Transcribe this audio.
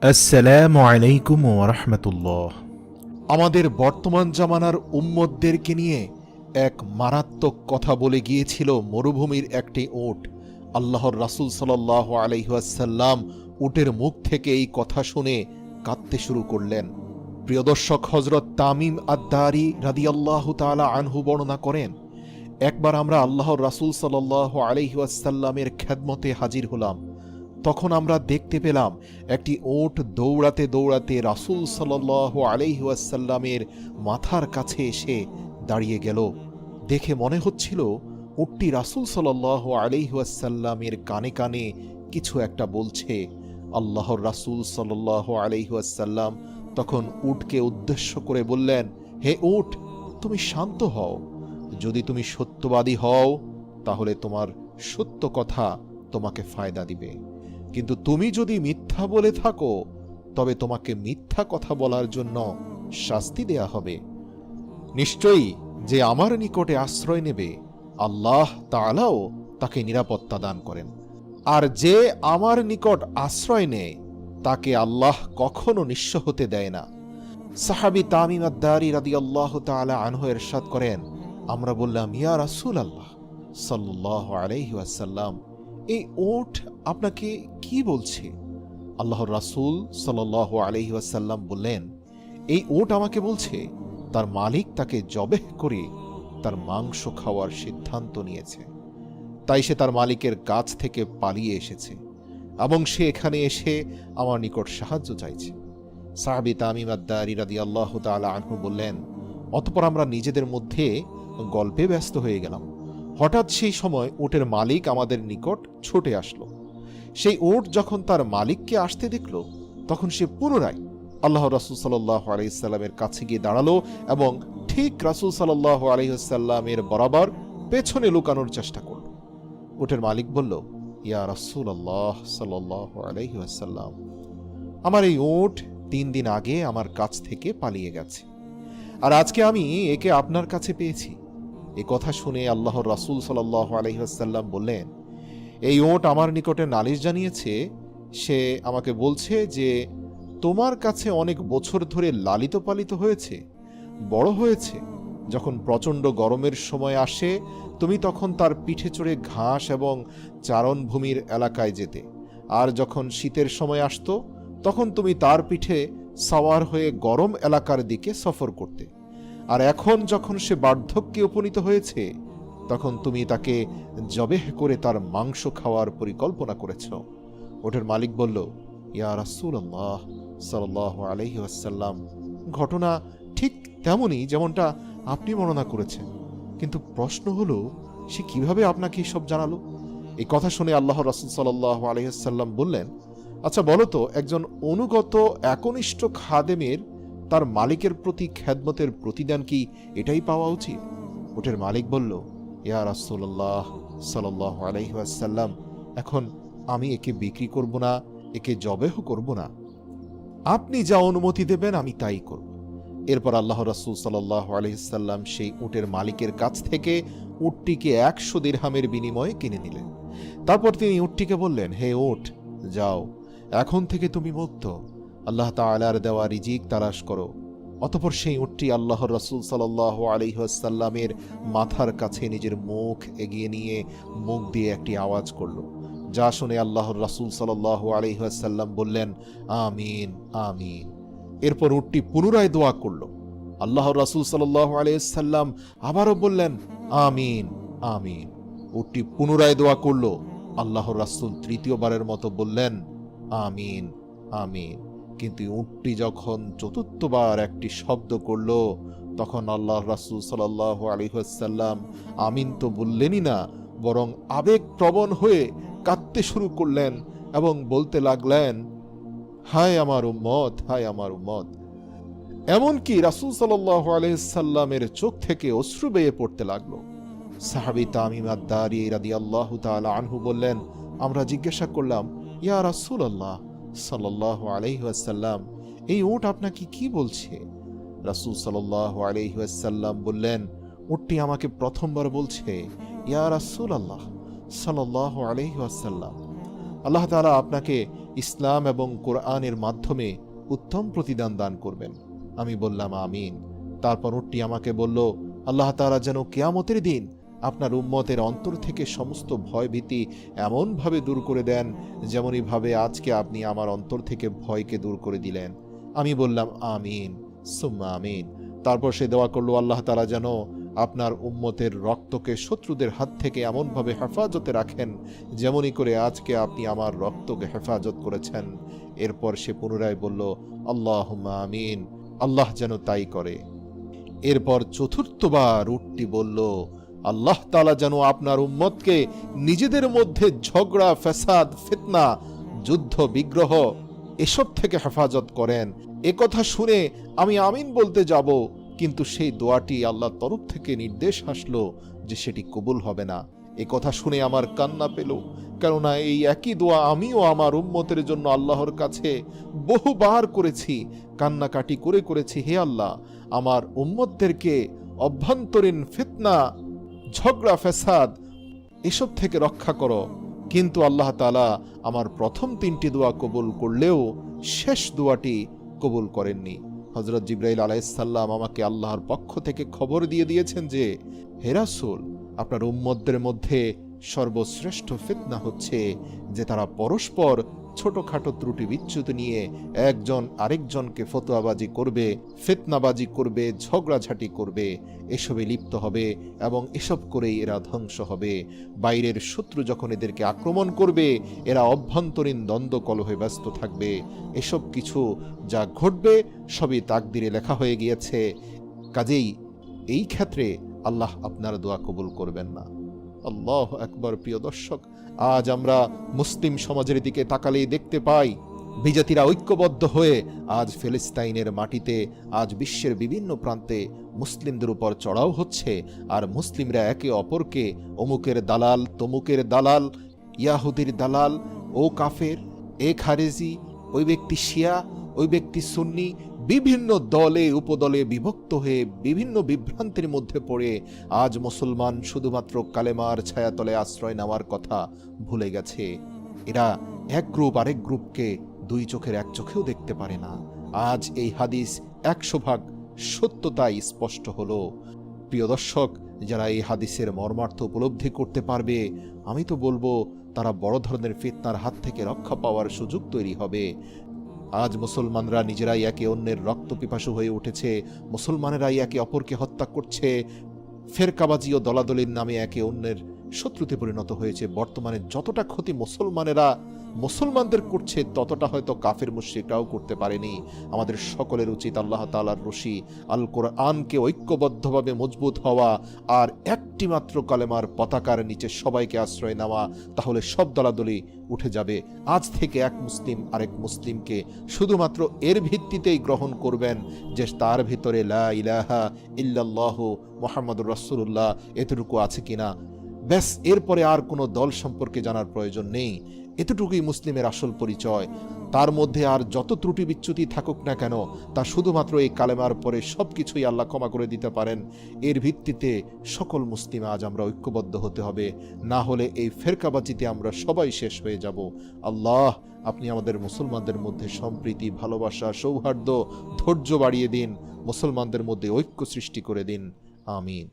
আসসালামু আলাইকুম ওয়া রাহমাতুল্লাহ। আমাদের বর্তমান জামানার উম্মতদেরকে নিয়ে এক মারাত্মক কথা বলে গিয়েছিল মরুভূমির একটি উট। আল্লাহর রাসূল সাল্লাল্লাহু আলাইহি ওয়াসাল্লাম উটের মুখ থেকে এই কথা শুনে কাঁদতে শুরু করলেন। প্রিয় দর্শক, হযরত তামিম আদ-দারি রাদিয়াল্লাহু তাআলা আনহু বর্ণনা করেন, একবার আমরা আল্লাহর রাসূল সাল্লাল্লাহু আলাইহি ওয়াসাল্লামের খেদমতে হাজির হলাম। তখন আমরা দেখতে পেলাম একটি ওট দৌড়াতে দৌড়াতে রাসূল সাল্লাল্লাহু আলাইহি ওয়াসাল্লামের মাথার কাছে এসে দাঁড়িয়ে গেল। দেখে মনে হচ্ছিল উটটি রাসূল সাল্লাল্লাহু আলাইহি ওয়াসাল্লামের কানে কানে কিছু একটা বলছে। আল্লাহর রাসূল সাল্লাল্লাহু আলাইহি ওয়াসাল্লাম তখন উটকে উদ্দেশ্য করে বললেন, হে উট, তুমি শান্ত হও। যদি তুমি সত্যবাদী হও তাহলে তোমার সত্য কথা তোমাকে ফায়দা দিবে, কিন্তু তুমি যদি মিথ্যা বলে থাকো তবে তোমাকে মিথ্যা কথা বলার জন্য শাস্তি দেয়া হবে। নিশ্চয়ই যে আমার নিকটে আশ্রয় নেবে আল্লাহ তাআলাও তাকে নিরাপত্তা দান করেন, আর যে আমার নিকট আশ্রয় নেয় তাকে আল্লাহ কখনো নিঃস্ব হতে দেয় না। সাহাবী তামিম আদ-দারি রাদিয়াল্লাহু তাআলা আনহু ইরশাদ করেন, আমরা বললাম, ইয়া রাসূলুল্লাহ সাল্লাল্লাহু আলাইহি ওয়াসাল্লাম, এই উট আপনাকে কি বলছে? আল্লাহর রাসূল সাল্লাল্লাহু আলাইহি ওয়াসাল্লাম বললেন, এই উট আমাকে বলছে তার মালিক তাকে জবেহ করে তার মাংস খাওয়ার সিদ্ধান্ত নিয়েছে, তাই সে তার মালিকের কাছ থেকে পালিয়ে এসেছে এবং সে এখানে এসে আমার নিকট সাহায্য চাইছে। সাহাবী তামিম আদ-দারি রাদিয়াল্লাহু তাআলা আনহু বললেন, অতঃপর আমরা নিজেদের মধ্যে গল্পে ব্যস্ত হয়ে গেলাম। হঠাৎ সেই সময় উটের মালিক আমাদের নিকট ছুটে আসলো। সেই উট যখন তার মালিককে আসতে দেখল তখন সে পুনরায় আল্লাহ রাসূল সাল্লাল্লাহু আলাইহি সাল্লামের কাছে গিয়ে দাঁড়ালো এবং ঠিক রাসূল সাল্লাল্লাহু আলাইহি সাল্লামের বরাবর পেছনে লুকানোর চেষ্টা করল। উটের মালিক বলল, ইয়া রাসূলুল্লাহ সাল্লাল্লাহু আলাইহি ওয়াসাল্লাম, আমার এই উট 3 দিন আগে আমার কাছ থেকে পালিয়ে গেছে, আর আজকে আমি একে আপনার কাছে পেয়েছি। এ কথা শুনে আল্লাহর রাসূল সাল্লাল্লাহু আলাইহি ওয়াসাল্লাম বললেন, এই ওট আমার নিকটে নালিশ জানিয়েছে। সে আমাকে বলছে যে তোমার কাছে অনেক বছর ধরে লালিত পালিত হয়েছে, বড় হয়েছে। যখন প্রচণ্ড গরমের সময় আসে তুমি তখন তার পিঠে চড়ে ঘাস এবং চারণভূমির এলাকায় যেতে, আর যখন শীতের সময় আসতো তখন তুমি তার পিঠে সাওয়ার হয়ে গরম এলাকার দিকে সফর করতে। আর এখন যখন সে বার্ধক্যে উপনীত হয়েছে তখন তুমি তাকে জবেহ করে তার মাংস খাওয়ার পরিকল্পনা করেছ। ওটের মালিক বলল, ইয়া রাসূলুল্লাহ সাল্লাল্লাহু আলাইহি ওয়াসাল্লাম, ঘটনা ঠিক তেমনই যেমনটা আপনি বর্ণনা করেছেন, কিন্তু প্রশ্ন হলো সে কিভাবে আপনাকে সব জানালো? এই কথা শুনে আল্লাহর রাসূল সাল্লাল্লাহু আলাইহি ওয়াসাল্লাম বললেন, আচ্ছা বলো তো, একজন অনুগত একনিষ্ঠ খাদেমের তার মালিকের প্রতি খেদমতের প্রতিদান কি এটাই পাওয়া উচিত? উটের মালিক বলল, ইয়া রাসূলুল্লাহ সাল্লাল্লাহু আলাইহি ওয়াসাল্লাম, এখন আমি একে বিক্রি করব না, একে জবেহ করব না। আপনি যা অনুমতি দেবেন আমি তাই করব। এরপর আল্লাহর রাসূল সাল্লাল্লাহু আলাইহি ওয়াসাল্লাম সেই উটের মালিকের কাছ থেকে উটটিকে 100 দিরহামের বিনিময়ে কিনে নিলেন। তারপর তিনি উটটিকে বললেন, হে উট, যাও, এখন থেকে তুমি মুক্ত। আল্লাহ তাআলার দেওয়া রিজিক তালাশ করো। অতঃপর সেই উটটি আল্লাহর রাসূল সাল্লাল্লাহু আলাইহি ওয়াসাল্লামের মাথার কাছে নিজের মুখ এগিয়ে নিয়ে মুখ দিয়ে একটি আওয়াজ করল, যা শুনে আল্লাহর রাসূল সাল্লাল্লাহু আলাইহি ওয়াসাল্লাম বললেন, আমিন আমিন। এরপর উটটি পুনরায় দোয়া করল। আল্লাহর রাসূল সাল্লাল্লাহু আলাইহি ওয়াসাল্লাম আবারও বললেন, আমিন আমিন। উটটি পুনরায় দোয়া করল। আল্লাহর রাসূল তৃতীয়বারের মতো বললেন, আমিন আমিন। কিন্তু উটটি যখন চতুর্থবার একটি শব্দ করল তখন আল্লাহর রাসূল সাল্লাল্লাহু আলাইহি ওয়াসাল্লাম আমিন তো বললেনই না, বরং আবেগপ্রবণ হয়ে কাঁদতে শুরু করলেন এবং বলতে লাগলেন, হায় আমার উম্মত, হায় আমার উম্মত। এমনকি রাসূল সাল্লাল্লাহু আলাইহি ওয়াসাল্লামের চোখ থেকে অশ্রু বেয়ে পড়তে লাগলো। সাহাবী তামিম আদ-দারি রাদিয়াল্লাহু তাআলা আনহু বললেন, আমরা জিজ্ঞাসা করলাম, ইয়া রাসূলুল্লাহ সাল্লাল্লাহু আলাইহি ওয়াসাল্লাম, এই উট আপনাকে কি বলছে? রাসূল সাল্লাল্লাহু আলাইহি ওয়াসাল্লাম বললেন, উটটি আমাকে প্রথমবার বলছে, ইয়া রাসূলুল্লাহ সাল্লাল্লাহু আলাইহি ওয়াসাল্লাম, আল্লাহ তাআলা আপনাকে ইসলাম এবং কোরআনের মাধ্যমে উত্তম প্রতিদান দান করবেন। আমি বললাম আমিন। তারপর উটটি আমাকে বলল, আল্লাহ তাআলা যেন কিয়ামতের দিন আপনার উম্মতের অন্তর থেকে সমস্ত ভয় ভীতি এমনভাবে দূর করে দেন যেমনইভাবে আজকে আপনি আমার অন্তর থেকে ভয়কে দূর করে দিলেন। আমি বললাম আমিন সুম্মা আমিন। তারপর সে দোয়া করলো, আল্লাহ তাআলা যেন আপনার উম্মতের রক্তকে শত্রুদের হাত থেকে এমনভাবে হেফাজতে রাখেন যেমনই করে আজকে আপনি আমার রক্তকে হেফাজত করেছেন। এরপর সে পুনরায় বলল, আল্লাহুম্মা আমিন, আল্লাহ যেন তাই করে। এরপর চতুর্থবার উটটি বলল, আল্লাহ তাআলা যেন আপনার উম্মতকে নিজেদের মধ্যে ঝগড়া, ফ্যাসাদ, ফিতনা, যুদ্ধ, বিগ্রহ এসব থেকে হেফাজত করেন। এ কথা শুনে আমি আমিন বলতে যাব, কিন্তু সেই দোয়াটি আল্লাহর তরফ থেকে নির্দেশ আসলো যে সেটি কবুল হবে না। এ কথা শুনে আমার কান্না পেল, কেননা এই একই দোয়া আমিও আমার উম্মতের জন্য আল্লাহর কাছে বহুবার করেছি, কান্নাকাটি করে করেছি, হে আল্লাহ আমার উম্মতদেরকে অভ্যন্তরীণ ফিতনা, ঝগড়া, ফ্যাসাদ এসব থেকে রক্ষা করো। কিন্তু আল্লাহ তাআলা আমার প্রথম 3টি দোয়া কবুল করলেও শেষ দোয়াটি কবুল করেননি। হযরত জিবরাইল আলাইহিস সালাম আমাকে আল্লাহর পক্ষ থেকে খবর দিয়ে দিয়েছেন যে, হে রাসূল, আপনার উম্মতদের মধ্যে সর্বশ্রেষ্ঠ ফিতনা হচ্ছে যে তারা পরস্পর ছোটখাটো ত্রুটি বিচ্যুতি নিয়ে একজন আরেকজনকে ফতোয়াবাজি করবে, ফিতনাবাজি করবে, ঝগড়াঝাটি করবে, এসবে লিপ্ত হবে এবং এসব করেই এরা ধ্বংস হবে। বাইরের শত্রু যখন এদেরকে আক্রমণ করবে, এরা অভ্যন্তরীণ দ্বন্দ্ব কলহে ব্যস্ত থাকবে। এসব কিছু যা ঘটবে সবই তাকদিরে লেখা হয়ে গিয়েছে। কাজেই এই ক্ষেত্রে আল্লাহ আপনার দোয়া কবুল করবেন না। আল্লাহু আকবার। প্রিয় দর্শক, আজ আমরা মুসলিম সমাজের দিকে তাকালেই দেখতে পাই বিজাতিরা ঐক্যবদ্ধ হয়ে আজ ফিলিস্তিনের মাটিতে, আজ বিশ্বের বিভিন্ন প্রান্তে মুসলিমদের উপর চড়াও হচ্ছে। আর মুসলিমরা একে অপরকে অমুকের দালাল, তমুকের দালাল, ইয়াহুদির দালাল, ও কাফের, এ খারেজি, ওই ব্যক্তি শিয়া, ওই ব্যক্তি সুন্নি, বিভিন্ন দলে উপদলে বিভক্ত হয়ে বিভিন্ন বিভ্রান্তির মধ্যে পড়ে আজ মুসলমান শুধুমাত্র কালেমার ছায়াতলে আশ্রয় নেওয়ার কথা ভুলে গেছে। এরা এক গ্রুপ আরেক গ্রুপকে 2 চোখের 1 চোখেও দেখতে পারে না। আজ এই হাদিস 100% সত্যতাই স্পষ্ট হলো। প্রিয় দর্শক, যারা এই হাদিসের মর্মার্থ উপলব্ধি করতে পারবে, আমি তো বলবো তারা বড় ধরনের ফিতনার হাত থেকে রক্ষা পাওয়ার সুযোগ তৈরি হবে। আজ মুসলমানরা নিজেরাই একে অন্যের রক্ত পিপাসু হয়ে উঠেছে, মুসলমানেরাই একে অপরকে হত্যা করছে, ফেরকাবাজি ও দলাদলির নামে একে অন্যের শত্রুতে পরিণত হয়েছে। বর্তমানে যতটা ক্ষতি মুসলমানেরা মুসলমানদের করছে, ততটা হয়তো কাফের মুশরিকরাও করতে পারেনি। আমাদের সকলের উচিত আল্লাহ তাআলার রশি আল কোরআনকে ঐক্যবদ্ধভাবে মজবুত হওয়া আর একটি মাত্র কালেমার পতাকার নিচে সবাইকে আশ্রয় নেওয়া। তাহলে সব দলাদলি উঠে যাবে। আজ থেকে এক মুসলিম আরেক মুসলিমকে শুধুমাত্র এর ভিত্তিতেই গ্রহণ করবেন যে তার ভিতরে লা ইলাহা ইল্লাল্লাহু মুহাম্মাদুর রাসূলুল্লাহ এতটুকু আছে কিনা। ব্যাস, এরপরে আর কোনো দল সম্পর্কে জানার প্রয়োজন নেই। এতটুকুই মুসলিমের আসল পরিচয়। তার মধ্যে আর যত ত্রুটি বিচ্যুতি থাকুক না কেন, তা শুধুমাত্র এই কালেমার পরে সবকিছুই আল্লাহ ক্ষমা করে দিতে পারেন। এর ভিত্তিতে সকল মুসলিম আজ আমরা ঐক্যবদ্ধ হতে হবে, না হলে এই ফেরকাবাজিতে আমরা সবাই শেষ হয়ে যাব। আল্লাহ, আপনি আমাদের মুসলমানদের মধ্যে সম্প্রীতি, ভালোবাসা, সৌহার্দ্য, ধৈর্য বাড়িয়ে দিন। মুসলমানদের মধ্যে ঐক্য সৃষ্টি করে দিন। আমিন।